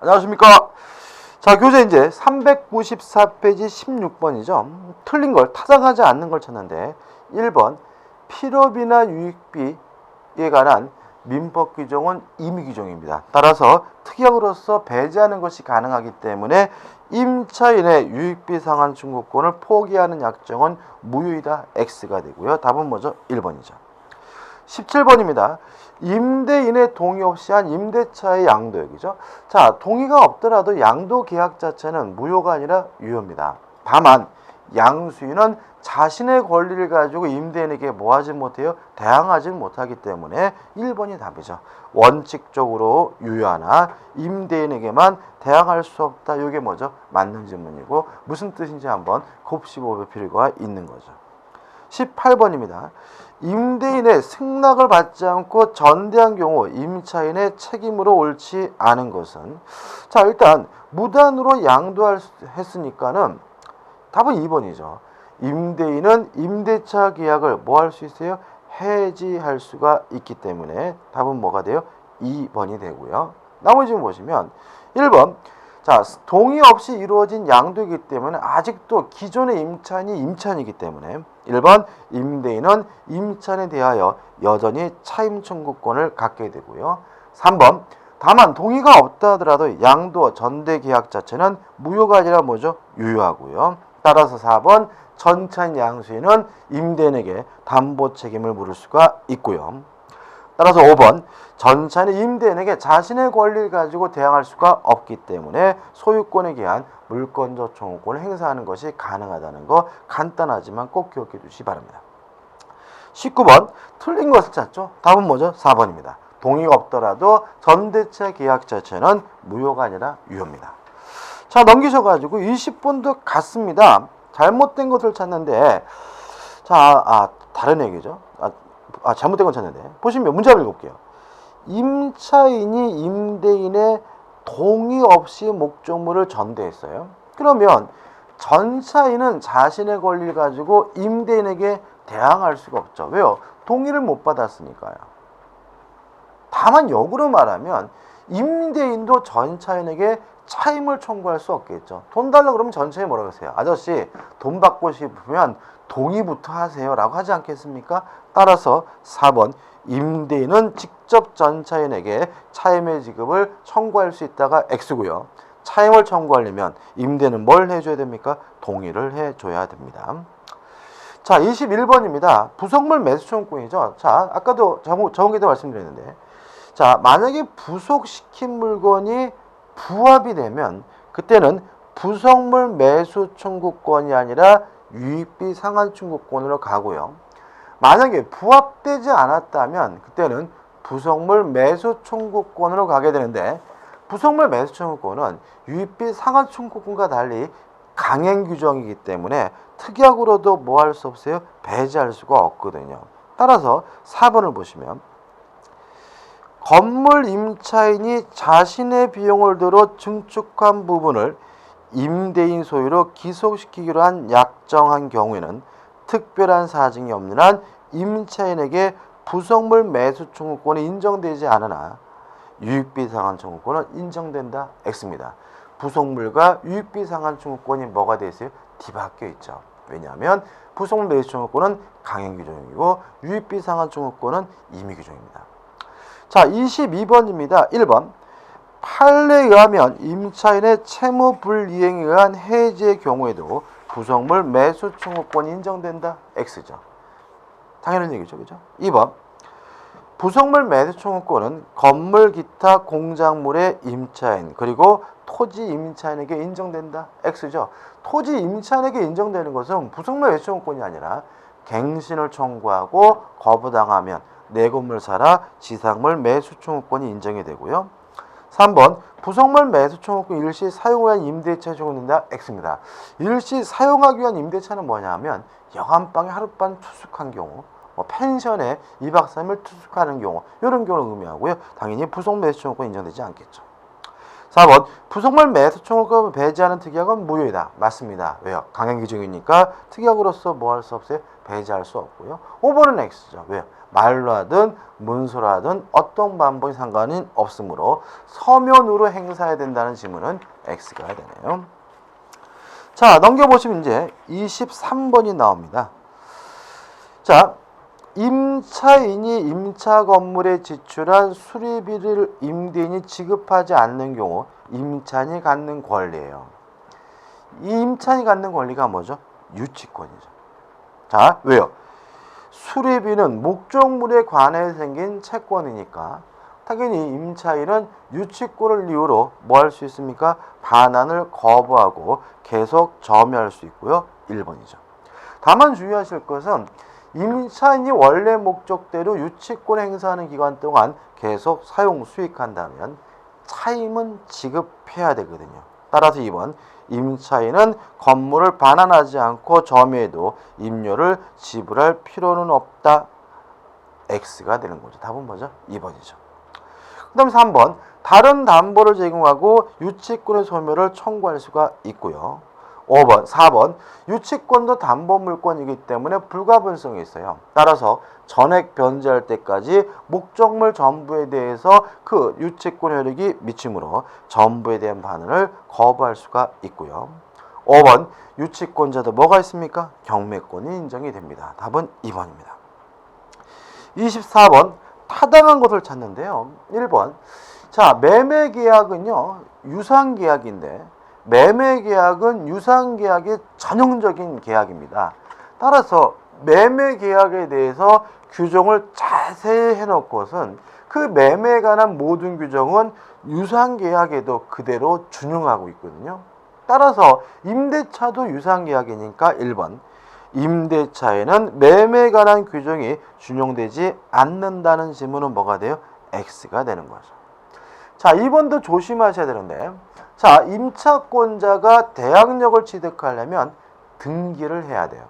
안녕하십니까. 자, 교재 이제 394페이지 16번이죠. 틀린 걸, 타당하지 않는 걸 찾는데 1번 필요비나 유익비에 관한 민법 규정은 임의 규정입니다. 따라서 특약으로서 배제하는 것이 가능하기 때문에 임차인의 유익비 상환 청구권을 포기하는 약정은 무효이다. X가 되고요. 답은 뭐죠? 1번이죠. 17번입니다. 임대인의 동의 없이 한 임대차의 양도액이죠. 자, 동의가 없더라도 양도 계약 자체는 무효가 아니라 유효입니다. 다만 양수인은 자신의 권리를 가지고 임대인에게 뭐하지 못해요? 대항하지 못하기 때문에 1번이 답이죠. 원칙적으로 유효하나 임대인에게만 대항할 수 없다. 이게 뭐죠? 맞는 질문이고 무슨 뜻인지 한번 곱씹어볼 필요가 있는 거죠. 18번입니다. 임대인의 승낙을 받지 않고 전대한 경우 임차인의 책임으로 옳지 않은 것은, 자, 일단 무단으로 양도했으니까는 답은 2번이죠. 임대인은 임대차 계약을 뭐 할 수 있어요? 해지할 수가 있기 때문에 답은 뭐가 돼요? 2번이 되고요. 나머지 보시면 1번, 자, 동의 없이 이루어진 양도이기 때문에 아직도 기존의 임차인이 임차인이기 때문에 1번 임대인은 임차인에 대하여 여전히 차임 청구권을 갖게 되고요. 3번 다만 동의가 없다 하더라도 양도 전대 계약 자체는 무효가 아니라 뭐죠? 유효하고요. 따라서 4번 전차인 양수인은 임대인에게 담보 책임을 물을 수가 있고요. 따라서 5번 전차인은 임대인에게 자신의 권리를 가지고 대항할 수가 없기 때문에 소유권에 대한 물권적 청구권을 행사하는 것이 가능하다는 거 간단하지만 꼭 기억해 두시기 바랍니다. 19번 틀린 것을 찾죠. 답은 뭐죠? 4번입니다. 동의가 없더라도 전대차 계약 자체는 무효가 아니라 유효입니다. 자, 넘기셔가지고 20번도 같습니다. 잘못된 것을 찾는데, 자, 다른 얘기죠. 잘못된 건 찾는데 보시면 문제 한번 읽어볼게요. 임차인이 임대인의 동의 없이 목적물을 전대했어요. 그러면 전차인은 자신의 권리를 가지고 임대인에게 대항할 수가 없죠. 왜요? 동의를 못 받았으니까요. 다만 역으로 말하면 임대인도 전차인에게 차임을 청구할 수 없겠죠. 돈 달라고 그러면 전차인이 뭐라고 하세요? 아저씨 돈 받고 싶으면 동의부터 하세요 라고 하지 않겠습니까? 따라서 4번 임대인은 직접 전차인에게 차임의 지급을 청구할 수 있다가 X고요. 차임을 청구하려면 임대인은 뭘 해줘야 됩니까? 동의를 해줘야 됩니다. 자, 21번입니다. 부속물 매수 청구권이죠. 자, 아까도 저번에도 말씀드렸는데, 자, 만약에 부속시킨 물건이 부합이 되면 그때는 부속물 매수 청구권이 아니라 유익비 상환 청구권으로 가고요. 만약에 부합되지 않았다면 그때는 부속물 매수 청구권으로 가게 되는데, 부속물 매수 청구권은 유익비 상환 청구권과 달리 강행 규정이기 때문에 특약으로도 뭐 할 수 없어요? 배제할 수가 없거든요. 따라서 4번을 보시면 건물 임차인이 자신의 비용을 들어 증축한 부분을 임대인 소유로 기속시키기로 한 약정한 경우에는 특별한 사정이 없는 한 임차인에게 부속물 매수 청구권이 인정되지 않으나 유익비 상환 청구권은 인정된다. X입니다. 부속물과 유익비 상환 청구권이 뭐가 되어 있어요? 뒤바뀌어 있죠. 왜냐하면 부속물 매수 청구권은 강행 규정이고 유익비 상환 청구권은 임의 규정입니다. 자, 22번입니다. 1번 판례에 의하면 임차인의 채무 불이행에 의한 해지의 경우에도 부속물 매수 청구권이 인정된다. X죠. 당연한 얘기죠. 그죠? 2번 부속물 매수 청구권은 건물 기타 공작물의 임차인 그리고 토지 임차인에게 인정된다. X죠. 토지 임차인에게 인정되는 것은 부속물 매수 청구권이 아니라 갱신을 청구하고 거부당하면 내 건물 사라 지상물 매수 청구권이 인정이 되고요. 3번 부속물 매수 청구권 일시 사용한 임대차에 적용된다. X입니다. 일시 사용하기 위한 임대차는 뭐냐면 여간방에 하룻밤 투숙한 경우, 펜션에 2박 3일 투숙하는 경우, 이런 경우를 의미하고요. 당연히 부속물 매수 청구권 인정되지 않겠죠. 4번 부속물 매수 청구권을 배제하는 특약은 무효이다. 맞습니다. 왜요? 강행 규정이니까 특약으로서 뭐 할 수 없어요? 배제할 수 없고요. 5번은 X죠. 왜요? 말로 하든 문서로 하든 어떤 방법이 상관은 없으므로 서면으로 행사해야 된다는 지문은 X가 되네요. 자, 넘겨보시면 이제 23번이 나옵니다. 자, 임차인이 임차 건물에 지출한 수리비를 임대인이 지급하지 않는 경우 임차인이 갖는 권리예요. 이 임차인이 갖는 권리가 뭐죠? 유치권이죠. 자, 왜요? 수리비는 목적물에 관해 생긴 채권이니까 당연히 임차인은 유치권을 이유로 뭐 할 수 있습니까? 반환을 거부하고 계속 점유할 수 있고요. 1번이죠. 다만 주의하실 것은 임차인이 원래 목적대로 유치권 행사하는 기간 동안 계속 사용 수익한다면 차임은 지급해야 되거든요. 따라서 2번 임차인은 건물을 반환하지 않고 점유해도 임료를 지불할 필요는 없다. X가 되는 거죠. 답은 뭐죠? 2번이죠. 그 다음 3번 다른 담보를 제공하고 유치권의 소멸을 청구할 수가 있고요. 5번, 4번 유치권도 담보물권이기 때문에 불가분성이 있어요. 따라서 전액 변제할 때까지 목적물 전부에 대해서 그 유치권 효력이 미치므로 전부에 대한 반환을 거부할 수가 있고요. 5번 유치권자도 뭐가 있습니까? 경매권이 인정이 됩니다. 답은 2번입니다. 24번 타당한 것을 찾는데요. 1번 자, 매매계약은요 유상계약인데 매매계약은 유상계약의 전형적인 계약입니다. 따라서 매매계약에 대해서 규정을 자세히 해놓고선 그 매매에 관한 모든 규정은 유상계약에도 그대로 준용하고 있거든요. 따라서 임대차도 유상계약이니까 1번 임대차에는 매매에 관한 규정이 준용되지 않는다는 지문은 뭐가 돼요? X가 되는 거죠. 자, 2번도 조심하셔야 되는데 자, 임차권자가 대항력을 취득하려면 등기를 해야 돼요.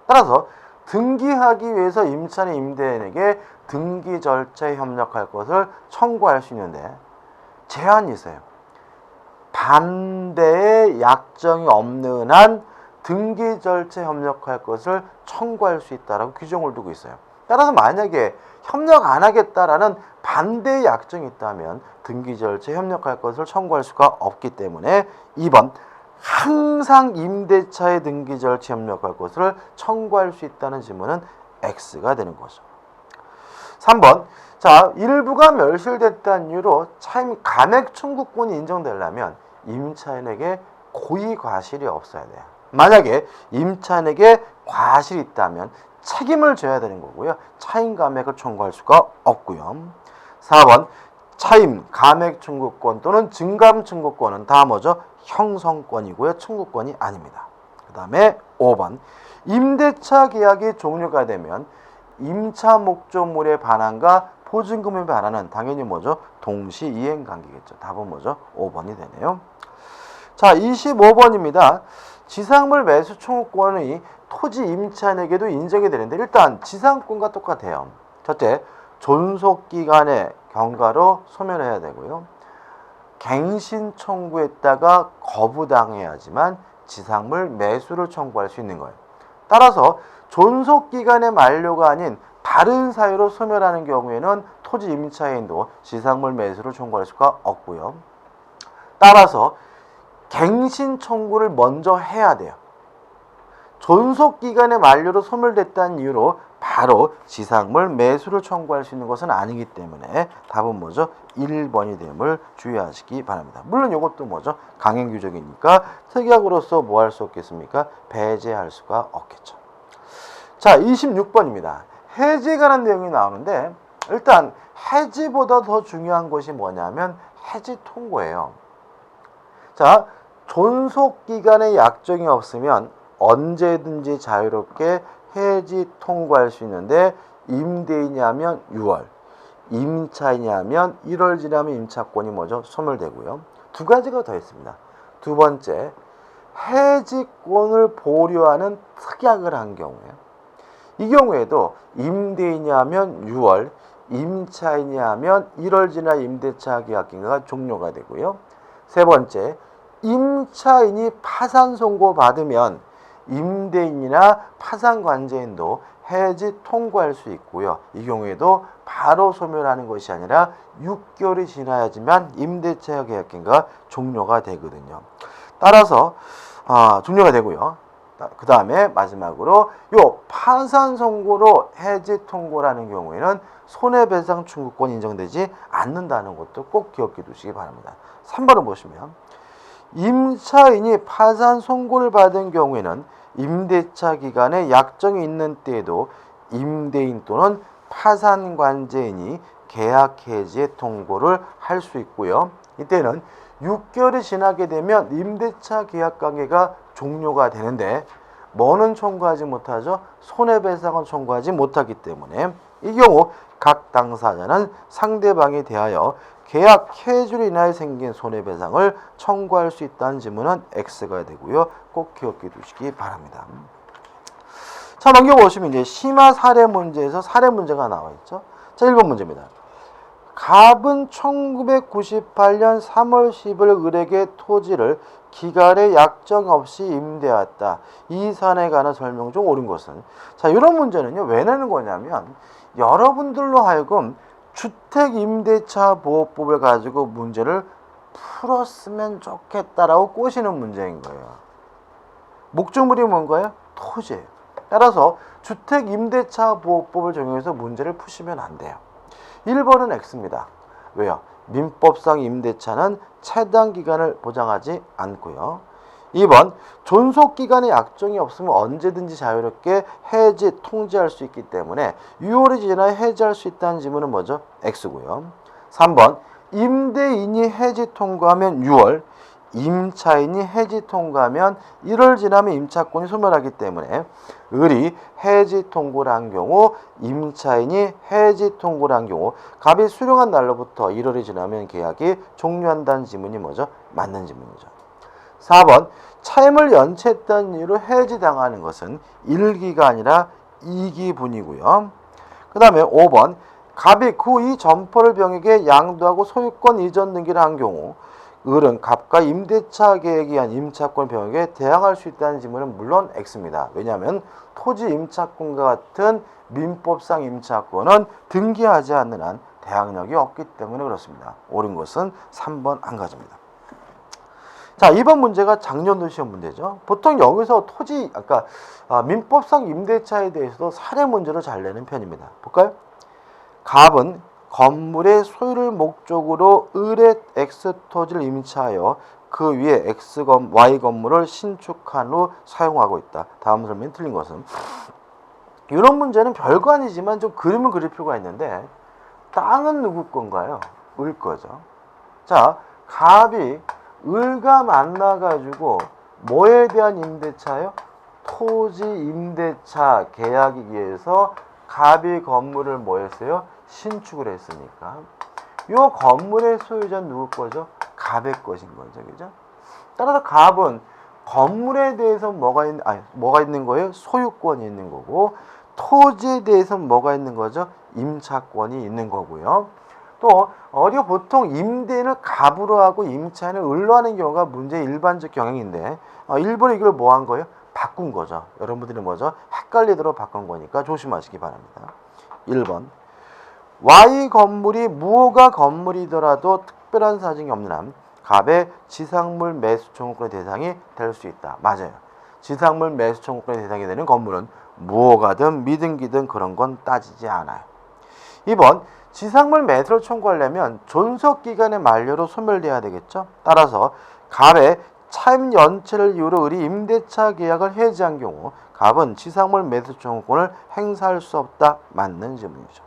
따라서 등기하기 위해서 임차인이 임대인에게 등기 절차에 협력할 것을 청구할 수 있는데 제한이 있어요. 반대의 약정이 없는 한 등기 절차에 협력할 것을 청구할 수 있다라고 규정을 두고 있어요. 따라서 만약에 협력 안 하겠다라는 반대의 약정이 있다면 등기 절차에 협력할 것을 청구할 수가 없기 때문에 2번 항상 임대차의 등기 절차에 협력할 것을 청구할 수 있다는 지문은 X가 되는 거죠. 3번 자, 일부가 멸실됐다는 이유로 차임 감액 청구권이 인정되려면 임차인에게 고의 과실이 없어야 돼요. 만약에 임차인에게 과실이 있다면 책임을 져야 되는 거고요. 차임 감액을 청구할 수가 없고요. 4번 차임 감액 청구권 또는 증감 청구권은 다 뭐죠? 형성권이고요. 청구권이 아닙니다. 그 다음에 5번 임대차 계약이 종료가 되면 임차 목적물의 반환과 보증금의 반환은 당연히 뭐죠? 동시 이행 관계겠죠. 답은 뭐죠? 5번이 되네요. 자, 25번입니다. 지상물 매수 청구권이 토지 임차인에게도 인정이 되는데 일단 지상권과 똑같아요. 첫째, 존속기간의 경과로 소멸해야 되고요. 갱신 청구했다가 거부당해야지만 지상물 매수를 청구할 수 있는 거예요. 따라서 존속기간의 만료가 아닌 다른 사유로 소멸하는 경우에는 토지 임차인도 지상물 매수를 청구할 수가 없고요. 따라서 갱신 청구를 먼저 해야 돼요. 존속기간의 만료로 소멸됐다는 이유로 바로 지상물 매수를 청구할 수 있는 것은 아니기 때문에 답은 뭐죠? 1번이 됨을 주의하시기 바랍니다. 물론 이것도 뭐죠? 강행규정이니까 특약으로서 뭐 할 수 없겠습니까? 배제할 수가 없겠죠. 자, 26번입니다. 해지에 관한 내용이 나오는데 일단 해지보다 더 중요한 것이 뭐냐면 해지 통고예요. 자, 존속기간의 약정이 없으면 언제든지 자유롭게 해지 통고할 수 있는데 임대인이하면 6월, 임차인이하면 1월 지나면 임차권이 뭐죠? 소멸되고요. 두 가지가 더 있습니다. 두 번째, 해지권을 보류하는 특약을 한 경우에요. 이 경우에도 임대인이하면 6월, 임차인이하면 1월 지나 임대차 계약 기간가 종료가 되고요. 세 번째, 임차인이 파산 선고 받으면 임대인이나 파산관제인도 해지 통고할 수 있고요. 이 경우에도 바로 소멸하는 것이 아니라 6개월이 지나야지만 임대차 계약기가 종료가 되거든요. 따라서 종료가 되고요. 그 다음에 마지막으로 요 파산 선고로 해지 통고라는 경우에는 손해배상 청구권이 인정되지 않는다는 것도 꼭 기억해 두시기 바랍니다. 3번을 보시면 임차인이 파산 선고를 받은 경우에는 임대차 기간에 약정이 있는 때에도 임대인 또는 파산관제인이 계약 해지의 통고를 할 수 있고요. 이때는 6개월이 지나게 되면 임대차 계약 관계가 종료가 되는데 뭐는 청구하지 못하죠? 손해배상은 청구하지 못하기 때문에 이 경우 각 당사자는 상대방에 대하여 계약 해지로 인하여 생긴 손해배상을 청구할 수 있다는 지문은 X가 되고요. 꼭 기억해 두시기 바랍니다. 자, 넘겨보시면 이제 심화 사례 문제에서 사례 문제가 나와 있죠. 자, 1번 문제입니다. 갑은 1998년 3월 10일 을에게 토지를 기간에 약정 없이 임대했다. 이 사안에 관한 설명 중 옳은 것은? 자, 이런 문제는요, 왜 내는 거냐면 여러분들로 하여금 주택임대차 보호법을 가지고 문제를 풀었으면 좋겠다라고 꼬시는 문제인 거예요. 목적물이 뭔가요? 토지예요. 따라서 주택임대차 보호법을 적용해서 문제를 푸시면 안 돼요. 1번은 X입니다. 왜요? 민법상 임대차는 최단 기간을 보장하지 않고요. 2번, 존속기간에 약정이 없으면 언제든지 자유롭게 해지, 통지할 수 있기 때문에 6월이 지나야 해지할 수 있다는 지문은 뭐죠? X고요. 3번, 임대인이 해지 통과하면 6월, 임차인이 해지 통과하면 1월 지나면 임차권이 소멸하기 때문에 을이 해지 통고를 한 경우, 임차인이 해지 통고를 한 경우 갑이 수령한 날로부터 1월이 지나면 계약이 종료한다는 지문이 뭐죠? 맞는 지문이죠. 4번, 차임을 연체했다는 이유로 해지당하는 것은 1기가 아니라 2기분이고요. 그 다음에 5번, 갑이 그 이 점포를 병에게 양도하고 소유권 이전 등기를 한 경우 을은 갑과 임대차 계획에 의한 임차권 병에게 대항할 수 있다는 지문은 물론 X입니다. 왜냐하면 토지 임차권과 같은 민법상 임차권은 등기하지 않는 한 대항력이 없기 때문에 그렇습니다. 옳은 것은 3번 한 가지입니다. 자, 2번 문제가 작년도 시험 문제죠. 보통 여기서 토지, 아까 민법상 임대차에 대해서도 사례 문제로 잘 내는 편입니다. 볼까요? 갑은 건물의 소유를 목적으로 을의 X 토지를 임차하여 그 위에 Y 건물을 신축한 후 사용하고 있다. 다음 설명이 틀린 것은? 이런 문제는 별거 아니지만 좀 그림을 그릴 필요가 있는데 땅은 누구 건가요? 을 거죠. 자, 갑이 을과 만나가지고 뭐에 대한 임대차요? 토지 임대차 계약에 의해서 갑이 건물을 뭐 했어요? 신축을 했으니까 이 건물의 소유자는 누구 거죠? 갑의 것인 거죠. 그죠? 따라서 갑은 건물에 대해서 뭐가 있는 거예요? 소유권이 있는 거고 토지에 대해서 뭐가 있는 거죠? 임차권이 있는 거고요. 또 우리가 보통 임대인을 갑으로 하고 임차인을 을로 하는 경우가 문제의 일반적 경향인데 일본이 이걸 뭐 한 거예요? 바꾼 거죠. 여러분들이 뭐죠? 헷갈리도록 바꾼 거니까 조심하시기 바랍니다. 1번, Y 건물이 무허가 건물이더라도 특별한 사정이 없는 한 갑의 지상물 매수 청구권의 대상이 될 수 있다. 맞아요. 지상물 매수 청구권의 대상이 되는 건물은 무허가든 미등기든 그런 건 따지지 않아요. 2번, 지상물 매수를 청구하려면 존속기간의 만료로 소멸돼야 되겠죠. 따라서 갑의 차임 연체를 이유로 을이 임대차 계약을 해지한 경우 갑은 지상물 매수 청구권을 행사할 수 없다. 맞는 질문이죠.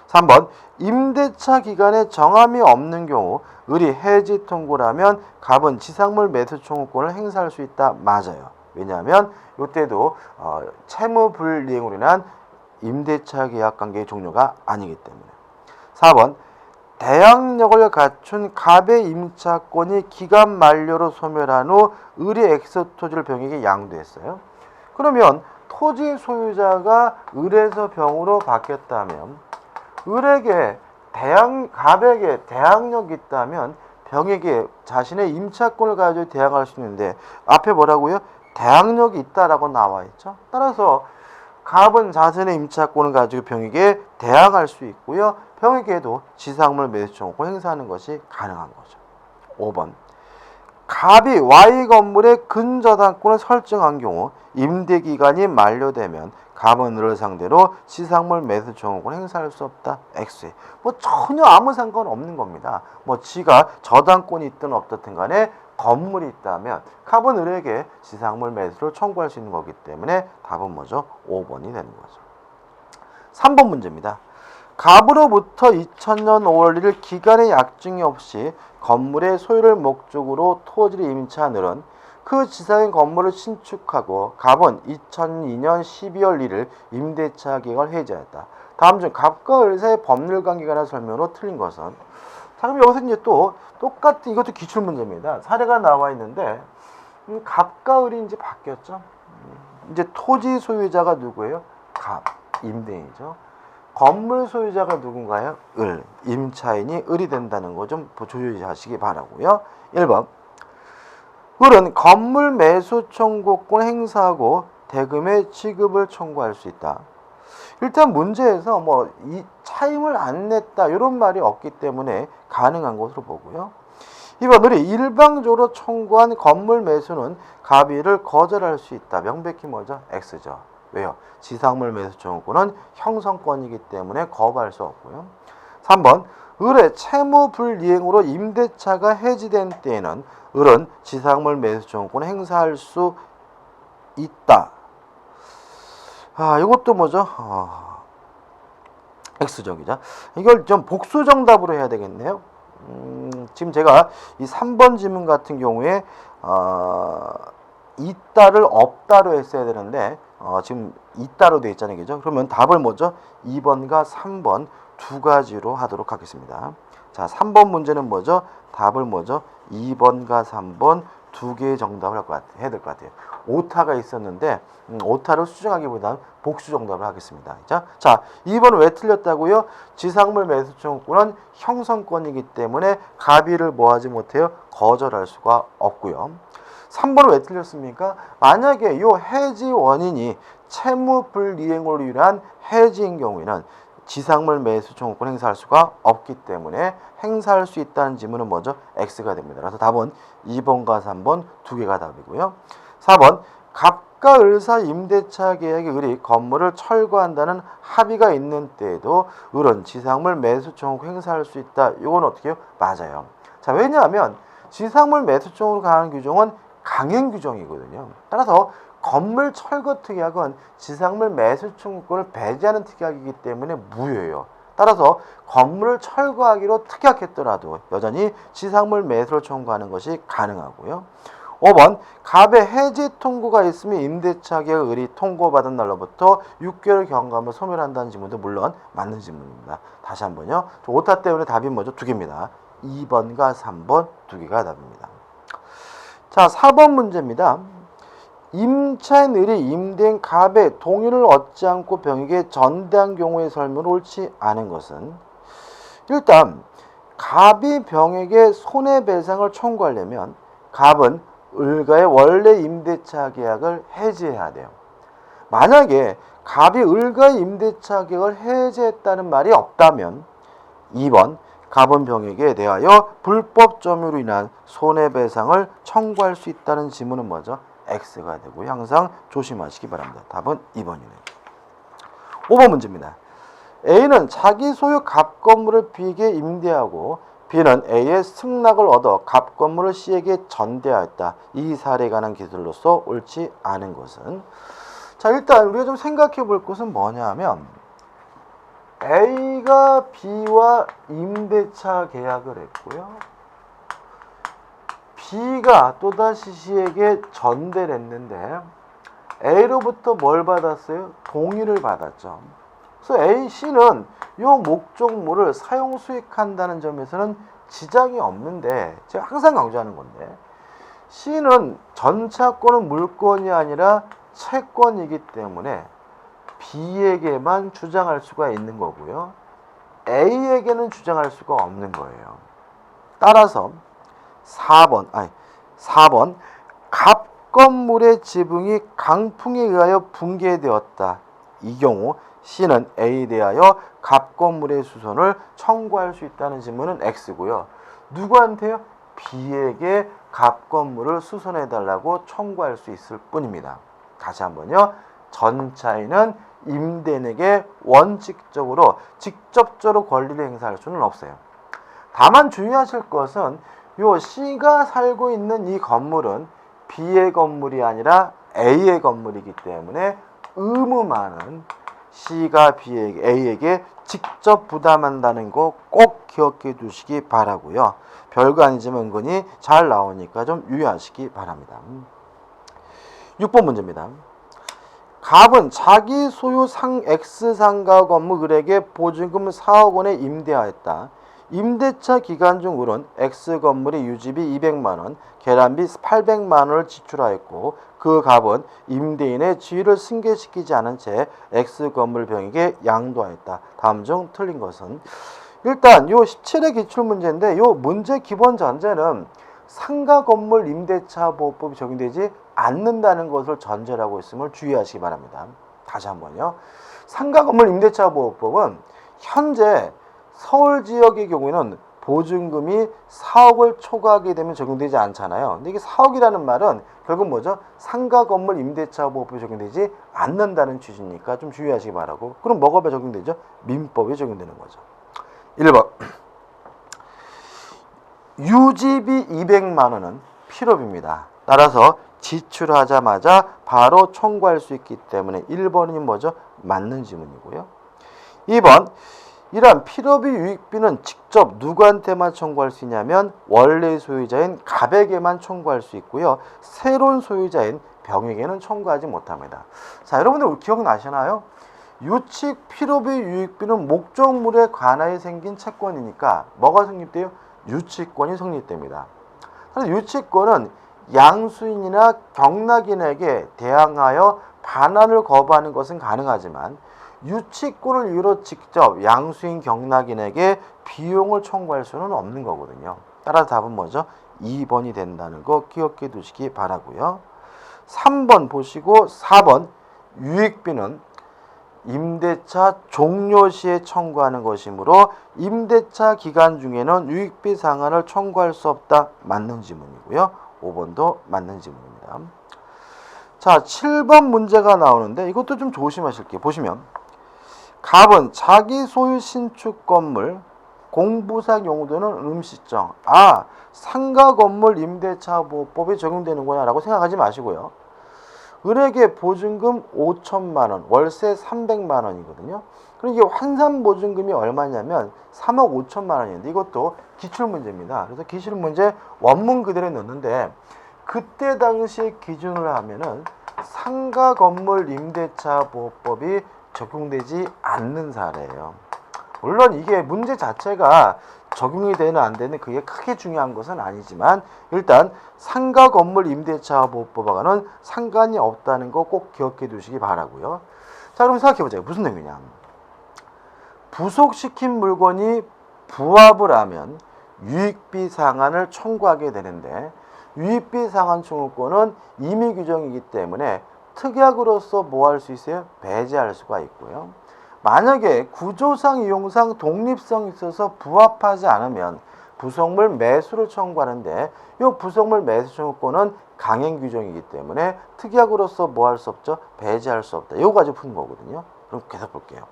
3번, 임대차 기간에 정함이 없는 경우 을이 해지 통고를 하면 갑은 지상물 매수 청구권을 행사할 수 있다. 맞아요. 왜냐하면 이때도 채무 불이행으로 인한 임대차 계약 관계의 종료가 아니기 때문에. 4번, 대항력을 갖춘 갑의 임차권이 기간 만료로 소멸한 후 을이 X토지를 병에게 양도했어요. 그러면 토지 소유자가 을에서 병으로 바뀌었다면 을에게 갑에게 대항력이 있다면 병에게 자신의 임차권을 가지고 대항할 수 있는데 앞에 뭐라고요? 대항력이 있다라고 나와 있죠. 따라서 갑은 자신의 임차권을 가지고 병에게 대항할 수 있고요. 병에게도 지상물 매수 청구권을 행사하는 것이 가능한 거죠. 5번. 갑이 Y 건물의 근저당권을 설정한 경우 임대기간이 만료되면 갑은 을을 상대로 지상물 매수 청구권을 행사할 수 없다. X. 뭐 전혀 아무 상관없는 겁니다. 뭐 지가 저당권이 있든 없든 간에 건물이 있다면 갑은 을에게 지상물 매수를 청구할 수 있는 거기 때문에 답은 뭐죠? 5번이 되는 거죠. 3번 문제입니다. 갑으로부터 2000년 5월 1일 기간의 약정이 없이 건물의 소유를 목적으로 토지를 임차한 을은 그 지상의 건물을 신축하고 갑은 2002년 12월 1일 임대차 계약을 해지하였다. 다음 중 갑과 을 사이의 법률 관계에 관한 설명으로 틀린 것은? 자, 그럼 여기서 이제 또 똑같은 이것도 기출 문제입니다. 사례가 나와 있는데 갑과 을이 이제 바뀌었죠. 이제 토지 소유자가 누구예요? 갑, 임대인이죠. 건물 소유자가 누군가요? 을, 임차인이 을이 된다는 거 좀 조심하시기 바라고요. 1번. 을은 건물 매수 청구권 행사하고 대금의 지급을 청구할 수 있다. 일단 문제에서 뭐 이 차임을 안 냈다 이런 말이 없기 때문에 가능한 것으로 보고요. 2번. 을이 일방적으로 청구한 건물 매수는 갑이를 거절할 수 있다. 명백히 뭐죠? X죠. 왜요? 지상물 매수 청구권은 형성권이기 때문에 거부할 수 없고요. 3번. 을의 채무 불이행으로 임대차가 해지된 때에는 을은 지상물 매수 청구권을 행사할 수 있다. 이것도 뭐죠? X적이죠. 이걸 좀 복수 정답으로 해야 되겠네요. 지금 제가 이 3번 지문 같은 경우에 있다를 없다로 했어야 되는데 지금 있다로 되어 있잖아요. 그죠? 그러면 답을 뭐죠? 2번과 3번 두 가지로 하도록 하겠습니다. 자, 3번 문제는 뭐죠? 답을 뭐죠? 2번과 3번 두 개의 정답을 해야 될 것 같아요. 오타가 있었는데 오타를 수정하기보다는 복수 정답을 하겠습니다. 자, 2번은 왜 틀렸다고요? 지상물 매수 청구권은 형성권이기 때문에 갑이를 뭐 하지 못해요? 거절할 수가 없고요. 3번은 왜 틀렸습니까? 만약에 이 해지 원인이 채무 불이행으로 인한 해지인 경우에는 지상물 매수 청구권 행사할 수가 없기 때문에 행사할 수 있다는 지문은 뭐죠? X가 됩니다. 그래서 답은 2번과 3번 두 개가 답이고요. 4번. 갑과 을 사이 임대차 계약의 을이 건물을 철거한다는 합의가 있는 때에도 을은 지상물 매수 청구권 행사할 수 있다. 이건 어떻게 해요? 맞아요. 자, 왜냐하면 지상물 매수 청구로 가는 규정은 강행 규정이거든요. 따라서 건물 철거 특약은 지상물 매수 청구권을 배제하는 특약이기 때문에 무효예요. 따라서 건물을 철거하기로 특약했더라도 여전히 지상물 매수를 청구하는 것이 가능하고요. 5번. 갑의 해지 통고가 있으면 임대차 계약 을이 통고받은 날로부터 6개월 경과함을 소멸한다는 지문도 물론 맞는 지문입니다. 다시 한번요. 오타 때문에 답이 뭐죠? 두 개입니다. 2번과 3번 두 개가 답입니다. 자, 4번 문제입니다. 임차인 을이 임대인 갑의 동의를 얻지 않고 병에게 전대한 경우의 설명을 옳지 않은 것은? 일단 갑이 병에게 손해배상을 청구하려면 갑은 을과의 원래 임대차 계약을 해지해야 돼요. 만약에 갑이 을과의 임대차 계약을 해지했다는 말이 없다면 2번. 갑은 병에게 대하여 불법 점유로 인한 손해배상을 청구할 수 있다는 지문은 뭐죠? X가 되고 항상 조심하시기 바랍니다. 답은 2번이네요. 5번 문제입니다. A는 자기 소유 갑 건물을 B에게 임대하고 B는 A의 승낙을 얻어 갑 건물을 C에게 전대하였다. 이 사례에 관한 기술로서 옳지 않은 것은? 자, 일단 우리가 좀 생각해 볼 것은 뭐냐 하면 A가 B와 임대차 계약을 했고요. B가 또다시 C에게 전대를 했는데 A로부터 뭘 받았어요? 동의를 받았죠. 그래서 A, C는 이 목적물을 사용 수익한다는 점에서는 지장이 없는데 제가 항상 강조하는 건데 C는 전차권은 물권이 아니라 채권이기 때문에 B에게만 주장할 수가 있는 거고요. A에게는 주장할 수가 없는 거예요. 따라서 4번 갑 건물의 지붕이 강풍에 의하여 붕괴되었다. 이 경우 C는 A에 대하여 갑 건물의 수선을 청구할 수 있다는 질문은 X고요. 누구한테요? B에게 갑 건물을 수선해달라고 청구할 수 있을 뿐입니다. 다시 한번요. 전차인은 임대인에게 원칙적으로 직접적으로 권리를 행사할 수는 없어요. 다만 주의하실 것은 요 C가 살고 있는 이 건물은 B의 건물이 아니라 A의 건물이기 때문에 의무만은 C가 A에게 직접 부담한다는 거 꼭 기억해 두시기 바라고요. 별거 아니지만 은근히 잘 나오니까 좀 유의하시기 바랍니다. 6번 문제입니다. 갑은 자기 소유 X상가 건물 을에게 보증금 4억 원에 임대하였다. 임대차 기간 중 을은 X 건물의 유지비 200만 원, 계량비 800만 원을 지출하였고 그 갑은 임대인의 지위를 승계시키지 않은 채 X 건물 병에게 양도하였다. 다음 중 틀린 것은? 일단 요 17의 기출 문제인데 요 문제 기본 전제는 상가 건물 임대차 보호법이 적용되지 않는다는 것을 전제로 하고 있음을 주의하시기 바랍니다. 다시 한번요. 상가 건물 임대차 보호법은 현재 서울 지역의 경우에는 보증금이 4억을 초과하게 되면 적용되지 않잖아요. 근데 이게 4억이라는 말은 결국 뭐죠? 상가 건물 임대차 보호법이 적용되지 않는다는 취지니까 좀 주의하시기 바라고. 그럼 뭐가 적용되죠? 민법이 적용되는 거죠. 1번. 유지비 200만 원은 필요비입니다. 따라서 지출하자마자 바로 청구할 수 있기 때문에 1번이 뭐죠? 맞는 지문이고요. 2번. 이러한 필요비 유익비는 직접 누구한테만 청구할 수 있냐면 원래 소유자인 갑에게만 청구할 수 있고요. 새로운 소유자인 병에게는 청구하지 못합니다. 자, 여러분들 기억나시나요? 유칙 필요비 유익비는 목적물에 관하여 생긴 채권이니까 뭐가 성립돼요? 유치권이 성립됩니다. 유치권은 양수인이나 경락인에게 대항하여 반환을 거부하는 것은 가능하지만 유치권을 이유로 직접 양수인 경락인에게 비용을 청구할 수는 없는 거거든요. 따라서 답은 뭐죠? 2번이 된다는 거 기억해 두시기 바라고요. 3번 보시고 4번 유익비는 임대차 종료 시에 청구하는 것이므로 임대차 기간 중에는 유익비 상환을 청구할 수 없다. 맞는 지문이고요. 5번도 맞는 지문입니다. 자, 7번 문제가 나오는데 이것도 좀 조심하실게요. 보시면 갑은 자기 소유 신축 건물 공부상 용도는 음식점. 상가 건물 임대차 보호법이 적용되는구나 라고 생각하지 마시고요. 을에게 보증금 5천만 원, 월세 300만 원이거든요. 그럼 이게 환산 보증금이 얼마냐면 3억 5천만 원인데 이것도 기출문제입니다. 그래서 기출문제 원문 그대로 넣는데 그때 당시 기준으로 하면은 상가 건물 임대차 보호법이 적용되지 않는 사례예요. 물론 이게 문제 자체가 적용이 되는 안 되는 그게 크게 중요한 것은 아니지만 일단 상가 건물 임대차 보호법과는 상관이 없다는 거 꼭 기억해 두시기 바라고요. 자, 그럼 생각해 보자요. 무슨 내용이냐? 부속시킨 물건이 부합을 하면 유익비 상환을 청구하게 되는데 유익비 상환 청구권은 임의 규정이기 때문에 특약으로서 뭐 할 수 있어요? 배제할 수가 있고요. 만약에 구조상 이용상 독립성이 있어서 부합하지 않으면 부속물 매수를 청구하는데 이 부속물 매수 청구권은 강행 규정이기 때문에 특약으로서 뭐 할 수 없죠? 배제할 수 없다. 이거 가지고 푼 거거든요. 그럼 계속 볼게요.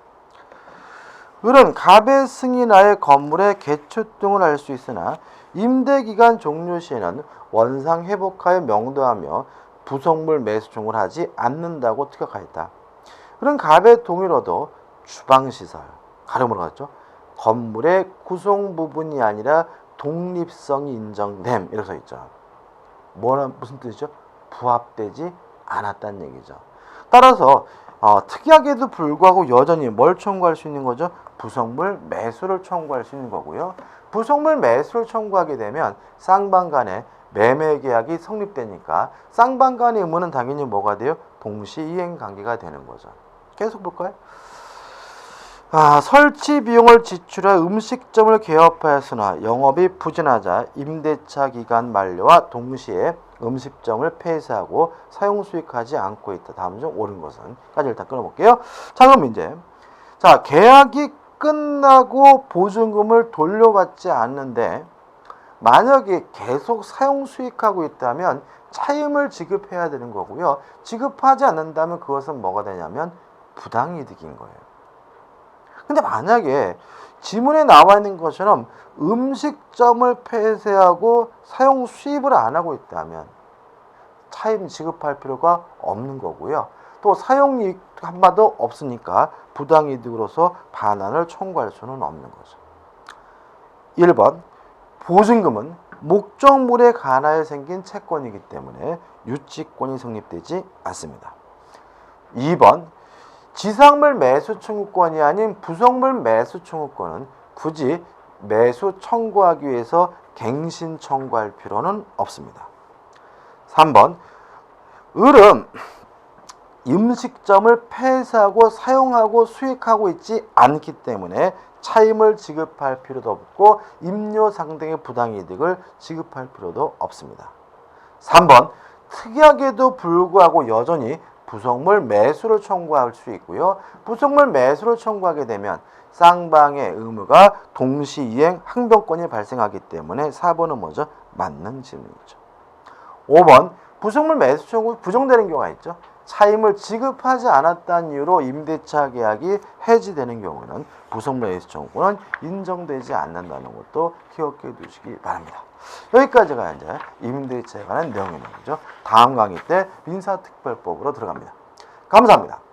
을은 갑의 승인하에 건물의 개축 등을 할 수 있으나 임대기간 종료 시에는 원상 회복하여 명도하며 부속물 매수 청구를 하지 않는다고 특약하였다. 그런 갑의 동의로도 주방시설, 가름으로 갔죠. 건물의 구성 부분이 아니라 독립성이 인정됨 이렇게 써 있죠. 무슨 뜻이죠? 부합되지 않았다는 얘기죠. 따라서 특약에도 불구하고 여전히 뭘 청구할 수 있는 거죠? 부속물 매수를 청구할 수 있는 거고요. 부속물 매수를 청구하게 되면 쌍방 간에 매매 계약이 성립되니까 쌍방 간의 의무는 당연히 뭐가 돼요? 동시 이행 관계가 되는 거죠. 계속 볼까요? 설치 비용을 지출해 음식점을 개업하였으나 영업이 부진하자 임대차 기간 만료와 동시에 음식점을 폐쇄하고 사용 수익하지 않고 있다. 다음 중 옳은 것은? 까지 일단 끊어볼게요. 자, 그럼 이제 계약이 끝나고 보증금을 돌려받지 않는데 만약에 계속 사용 수익하고 있다면 차임을 지급해야 되는 거고요. 지급하지 않는다면 그것은 뭐가 되냐면 부당이득인 거예요. 근데 만약에 지문에 나와 있는 것처럼 음식점을 폐쇄하고 사용 수입을 안 하고 있다면 차임 지급할 필요가 없는 거고요. 또 사용이익 한마도 없으니까 부당이득으로서 반환을 청구할 수는 없는 거죠. 1번 보증금은 목적물에 관하여 생긴 채권이기 때문에 유치권이 성립되지 않습니다. 2번 지상물 매수 청구권이 아닌 부속물 매수 청구권은 굳이 매수 청구하기 위해서 갱신 청구할 필요는 없습니다. 3번 을은 음식점을 폐쇄하고 사용하고 수익하고 있지 않기 때문에 차임을 지급할 필요도 없고 임료상 등의 부당이득을 지급할 필요도 없습니다. 3번 특이하게도 불구하고 여전히 부속물 매수를 청구할 수 있고요. 부속물 매수를 청구하게 되면 쌍방의 의무가 동시이행 항변권이 발생하기 때문에 4번은 뭐죠? 맞는 질문이죠. 5번 부속물 매수 청구 부정되는 경우가 있죠. 차임을 지급하지 않았다는 이유로 임대차 계약이 해지되는 경우는 부속물 매수 청구는 인정되지 않는다는 것도 기억해 두시기 바랍니다. 여기까지가 이제 임대차에 관한 내용입니다. 다음 강의 때 민사특별법으로 들어갑니다. 감사합니다.